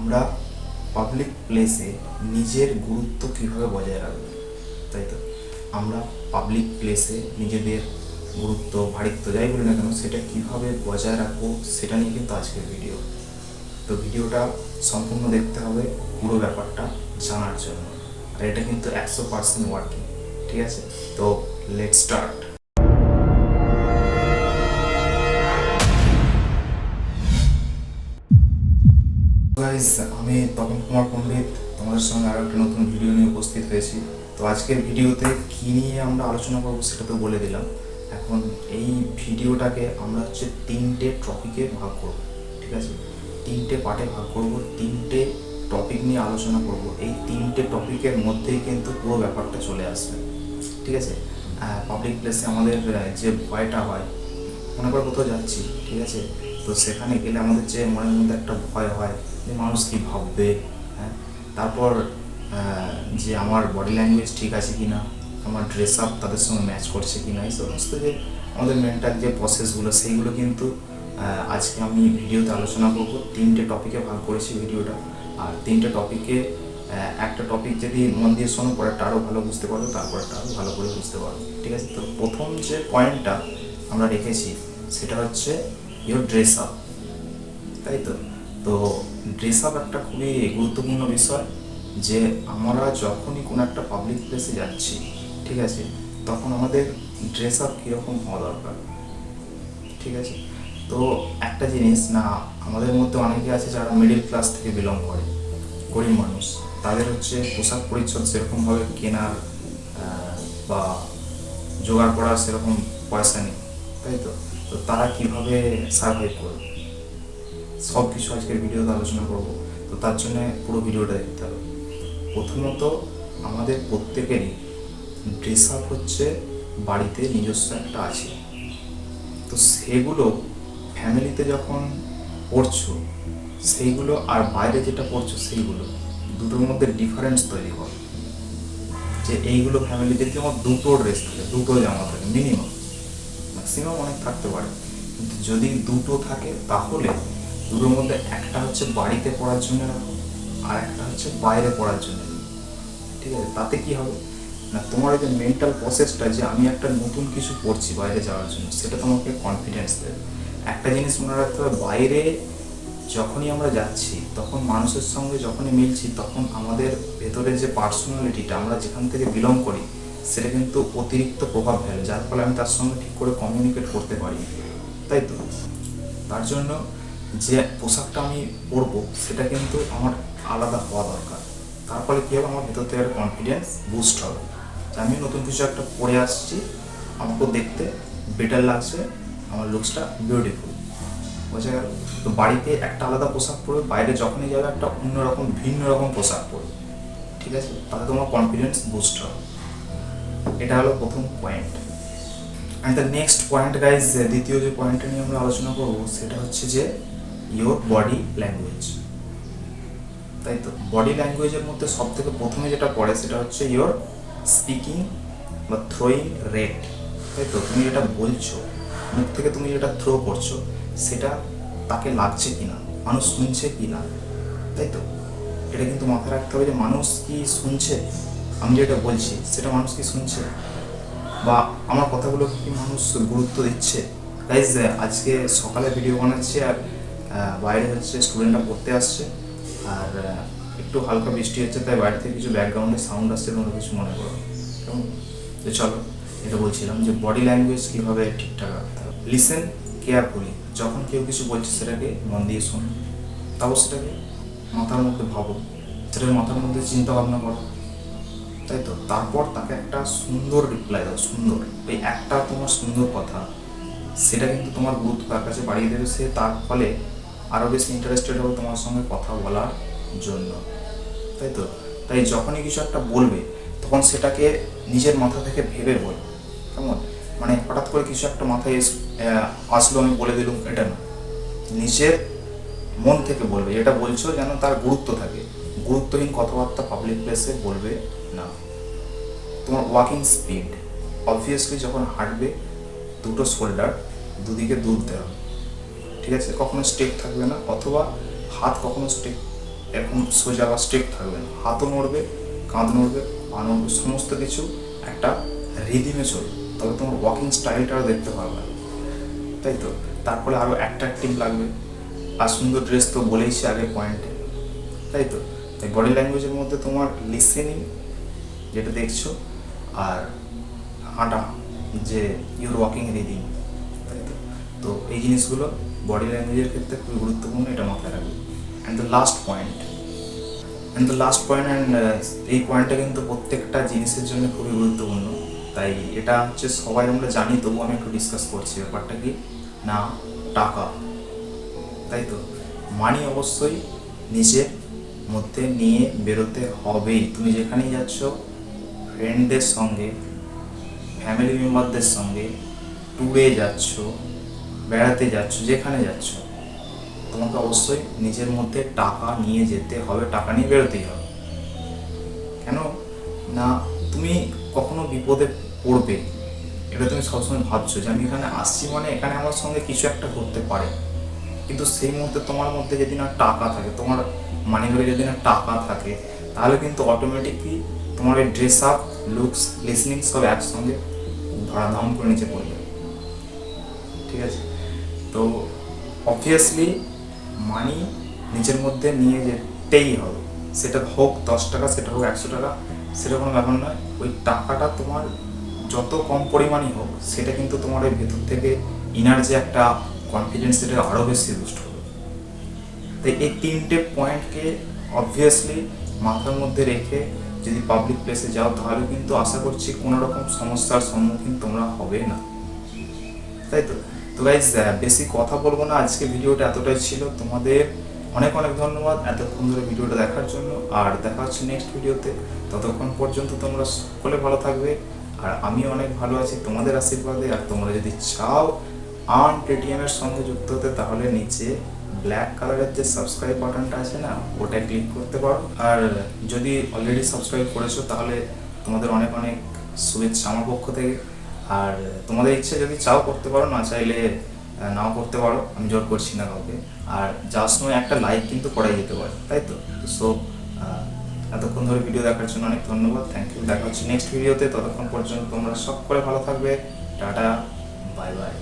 আমরা পাবলিক প্লেসে নিজের গুরুত্ব কীভাবে বজায় রাখবো, তাই তো? আমরা পাবলিক প্লেসে নিজেদের গুরুত্ব, ভারিত্ব যাই বলি না কেন, সেটা কীভাবে বজায় রাখবো সেটা নিয়ে কিন্তু আজকের ভিডিও। তো ভিডিওটা সম্পূর্ণ দেখতে হবে পুরো ব্যাপারটা জানার জন্য। আর এটা কিন্তু 100% ওয়ার্কিং, ঠিক আছে? তো লেটস স্টার্ট। গাইজ, আমি তপন কুমার পণ্ডিত তোমাদের সঙ্গে আরও একটা নতুন ভিডিও নিয়ে উপস্থিত হয়েছি। তো আজকের ভিডিওতে কী নিয়ে আমরা আলোচনা করবো সেটা তো বলে দিলাম। এখন এই ভিডিওটাকে আমরা হচ্ছে 3টে টপিকে ভাগ করব, ঠিক আছে? 3টে পার্টে ভাগ করব, 3টে টপিক নিয়ে আলোচনা করব। এই 3টে টপিকের মধ্যেই কিন্তু পুরো ব্যাপারটা চলে আসবে, ঠিক আছে? পাবলিক প্লেসে আমাদের যে ভয়টা হয়, মনে করে কোথাও যাচ্ছি, ঠিক আছে, তো সেখানে গেলে আমাদের যে মনের মধ্যে একটা ভয় হয় যে মানুষ কী ভাববে, হ্যাঁ, তারপর যে আমার বডি ল্যাঙ্গুয়েজ ঠিক আছে কি না, আমার ড্রেস আপ তাদের সঙ্গে ম্যাচ করছে কি না, এই সমস্ত যে আমাদের মেন্টাল যে প্রসেসগুলো, সেইগুলো কিন্তু আজকে আমি ভিডিওতে আলোচনা করব। 3টে টপিকে ভাগ করেছি ভিডিওটা। আর 3টে টপিকে একটা টপিক যদি মন দিয়ে শোনো, পরেরটা আরও ভালো বুঝতে পারবে, তারপরটা আরও ভালো করে বুঝতে পারবে, ঠিক আছে? তো প্রথম যে পয়েন্টটা আমরা রেখেছি সেটা হচ্ছে ইয়োর ড্রেস আপ, তাই তো? তো ড্রেস আপ একটা খুবই গুরুত্বপূর্ণ বিষয়, যে আমরা যখনই কোনো একটা পাবলিক প্লেসে যাচ্ছি, ঠিক আছে, তখন আমাদের ড্রেস আপ কীরকম হওয়া দরকার, ঠিক আছে? তো একটা জিনিস না, আমাদের মধ্যে অনেকে আছে যারা মিডিল ক্লাস থেকে বিলং করে, গরিব মানুষ, তাদের হচ্ছে পোশাক পরিচ্ছদ সেরকমভাবে কেনার বা জোগাড় করার সেরকম পয়সা নেই, তাই তো? তো তারা কীভাবে সার্ভাইভ করবে, সব কিছু আজকের ভিডিওতে আলোচনা করব। তো তার জন্য পুরো ভিডিওটা দেখতে হবে। প্রথমত, আমাদের প্রত্যেকেরই ড্রেস আপ হচ্ছে বাড়িতে নিজস্ব একটা আছে। তো সেগুলো ফ্যামিলিতে যখন পড়ছো সেইগুলো, আর বাইরে যেটা পড়ছো সেইগুলো, দুটোর মধ্যে ডিফারেন্স তৈরি করে। যে এইগুলো ফ্যামিলিতে যেমন দুটো ড্রেস থাকে, দুটো জামা থাকে মিনিমাম, ম্যাক্সিমাম অনেক থাকতে পারে, কিন্তু যদি দুটো থাকে তাহলে দুটোর মধ্যে একটা হচ্ছে বাড়িতে পড়ার জন্য রাখো, আর একটা হচ্ছে বাইরে পড়ার জন্য, ঠিক আছে? তাতে কি হবে না, তোমার যে মেন্টাল প্রসেসটা, যে আমি একটা নতুন কিছু পড়ছি বাইরে যাওয়ার জন্য, সেটা তোমাকে কনফিডেন্স দেবে। একটা জিনিস মনে রাখতে হবে, বাইরে যখনই আমরা যাচ্ছি, তখন মানুষের সঙ্গে যখনই মিলছি, তখন আমাদের ভেতরের যে পার্সোনালিটিটা, আমরা যেখান থেকে বিলং করি, সেটা কিন্তু অতিরিক্ত প্রভাব ফেলে, যার ফলে আমি তার সঙ্গে ঠিক করে কমিউনিকেট করতে পারি, তাই তো? তার জন্য যে পোশাকটা আমি পরবো সেটা কিন্তু আমার আলাদা হওয়া দরকার। তার ফলে কী হবে, আমার ভেতর থেকে একটা কনফিডেন্স বুস্ট হবে যে আমি নতুন কিছু একটা পরে আসছি, আমাকেও দেখতে বেটার লাগছে, আমার লুকসটা বিউটিফুল, বোঝা গেল? তো বাড়িতে একটা আলাদা পোশাক পরবে, বাইরে যখনই যাবে একটা অন্যরকম ভিন্ন রকম পোশাক পরবে, ঠিক আছে? তাতে তোমার কনফিডেন্স বুস্ট হবে। এটা হলো প্রথম point. And the next point guys, দ্বিতীয় যে পয়েন্টটা নিয়ে আমরা আলোচনা করবো সেটা হচ্ছে যে ইয়োর বডি ল্যাঙ্গুয়েজ, তাই তো? বডি ল্যাঙ্গুয়েজের মধ্যে সব থেকে প্রথমে যেটা পড়ে সেটা হচ্ছে ইয়োর স্পিকিং বা থ্রোয়িং রেট, তাই তো? তুমি যেটা বলছো, মুখ থেকে তুমি যেটা থ্রো করছো, সেটা তাকে লাগছে কি না, মানুষ শুনছে কি না, তাই তো? এটা কিন্তু মাথায় রাখতে হবে যে মানুষ কি শুনছে, আমি যেটা বলছি সেটা মানুষ কি শুনছে, বা আমার কথাগুলো কি মানুষ গুরুত্ব দিচ্ছে। গাইজ, আজকে সকালে ভিডিও বানাচ্ছি, আর বাইরে হচ্ছে স্টুডেন্টরা পড়তে আসছে, আর একটু হালকা বৃষ্টি হচ্ছে, তাই বাইরে থেকে কিছু ব্যাকগ্রাউন্ডে সাউন্ড আসছে, তোমরা কিছু মনে করো, কেমন? তো চলো, এটা বলছিলাম যে বডি ল্যাঙ্গুয়েজ কীভাবে ঠিকঠাক রাখতে হবে। লিসেন কেয়ারফুলি, যখন কেউ কিছু বলছে সেটাকে মন দিয়ে শোনো, তারপর সেটাকে মাথার মধ্যে ভাবো, সেটাকে মাথার মধ্যে চিন্তা ভাবনা করো, তাই তো? তারপর তাকে একটা সুন্দর রিপ্লাই দাও, সুন্দর, ওই একটা তোমার সুন্দর কথা, সেটা কিন্তু তোমার গুরুত্ব তার কাছে বাড়িয়ে দেবে, সে তার ফলে আরও বেশি ইন্টারেস্টেড হবে তোমার সঙ্গে কথা বলার জন্য, তাই তো? তাই যখনই কিছু একটা বলবে, তখন সেটাকে নিজের মাথা থেকে ভেবে বলবে, কেমন? মানে হঠাৎ করে কিছু একটা মাথায় আসলো, আমি বলে দিলাম, এটা না, নিজের মন থেকে বলবে, যেটা বলছো যেন তার গুরুত্ব থাকে। গুরুত্বহীন কথাবার্তা পাবলিক প্লেসে বলবে না। তোমার ওয়াকিং স্পিড, অবভিয়াসলি যখন হাঁটবে দুটো শোল্ডার দুদিকে দুলতে হবে, ঠিক আছে? কখনো স্টেপ থাকবে না, অথবা হাত কখনো স্টেপ এরকম সোজা বা স্ট্রেট থাকবে না, হাতও নড়বে, কাঁধ নড়বে, পা নড়বে, সমস্ত কিছু একটা রিদিমে চলবে, তবে তোমার ওয়াকিং স্টাইলটাও দেখতে পারবে, তাই তো। তারপরে আরও অ্যাট্রাকটিভ লাগবে, আর সুন্দর ড্রেস তো বলেইছি আগে পয়েন্টে, তাই তো। তাই বডি ল্যাঙ্গুয়েজের মধ্যে তোমার লিসেনিং যেটা দেখছো, আর হাঁটা, যে ইউর ওয়াকিং রিদিম, তাই তো। তো এই জিনিসগুলো বডি ল্যাঙ্গুয়েজের ক্ষেত্রে খুবই গুরুত্বপূর্ণ, এটা মাথায় রাখবে। And the last point and এই পয়েন্টটা কিন্তু প্রত্যেকটা জিনিসের জন্য খুবই গুরুত্বপূর্ণ, তাই এটা হচ্ছে সবাই আমরা জানি, তবুও আমি একটু ডিসকাস করছি। ব্যাপারটা কি না, টাকা, তাই তো। মানি অবশ্যই নিজের মধ্যে নিয়ে বেরোতে হবেই। তুমি যেখানেই যাচ্ছ, ফ্রেন্ডদের সঙ্গে, ফ্যামিলি মেম্বারদের সঙ্গে, ট্যুরে যাচ্ছ, বেড়াতে যাচ্ছ, যেখানে যাচ্ছ, তোমাকে অবশ্যই নিজের মধ্যে টাকা নিয়ে যেতে হবে, টাকা নিয়ে বেরোতেই হবে। কেন না, তুমি কখনো বিপদে পড়বে, এটা তুমি সবসময় ভাবছো যে আমি এখানে আসছি মানে এখানে আমার সঙ্গে কিছু একটা করতে পারে, কিন্তু সেই মুহূর্তে তোমার মধ্যে যদি না টাকা থাকে, তোমার মানি ব্যাগে যদি না টাকা থাকে, তাহলে কিন্তু অটোমেটিকলি তোমার এই ড্রেস আপ, লুকস, লিসনিং সব একসঙ্গে ধরাধাম করে নিচে পড়বে, ঠিক আছে। তো অবভিয়াসলি মানি নিজের মধ্যে নিয়ে যেতেই হবে, সেটা হোক 10 টাকা, সেটা হোক 100 টাকা, সেটা কোনো ব্যাপার নয়। ওই টাকাটা তোমার যত কম পরিমাণই হোক, সেটা কিন্তু তোমার ওই ভেতর থেকে ইনার যে একটা কনফিডেন্স, সেটা আরও বেশি বুস্ট হবে। তাই এই 3টে পয়েন্টকে অবভিয়াসলি মাথার মধ্যে রেখে যদি পাবলিক প্লেসে যাও, তাহলে কিন্তু আশা করছি কোনো রকম সমস্যার সম্মুখীন তোমরা হবে না, তাই তো। তো গাইজ, বেশি কথা বলবো না, আজকে ভিডিওটা এতটাই ছিল। তোমাদের অনেক অনেক ধন্যবাদ এতক্ষণ ধরে ভিডিওটা দেখার জন্য, আর দেখা হচ্ছে নেক্সট ভিডিওতে। ততক্ষণ পর্যন্ত তোমরা সকলে ভালো থাকবে, আর আমি অনেক ভালো আছি তোমাদের আশীর্বাদে। আর তোমরা যদি চাও আর্ন পেটিএমের সঙ্গে যুক্ত হতে, তাহলে নিচে ব্ল্যাক কালারের যে সাবস্ক্রাইব বাটনটা আছে না, ওটা ক্লিক করতে পারো। আর যদি অলরেডি সাবস্ক্রাইব করেছো, তাহলে তোমাদের অনেক অনেক শুভেচ্ছা আমার পক্ষ থেকে। আর তোমাদের ইচ্ছে যদি চাও করতে পারো, না চাইলে নাও করতে পারো, আমি জোর করছি না কাউকে। আর যাওয়ার সময় একটা লাইক কিন্তু করাই যেতে পারে, তাই তো। সো এতক্ষণ ধরে ভিডিও দেখার জন্য অনেক ধন্যবাদ, থ্যাংক ইউ। দেখা হচ্ছে নেক্সট ভিডিওতে, ততক্ষণ পর্যন্ত তোমরা সকলে ভালো থাকবে, টাটা, বাই বাই।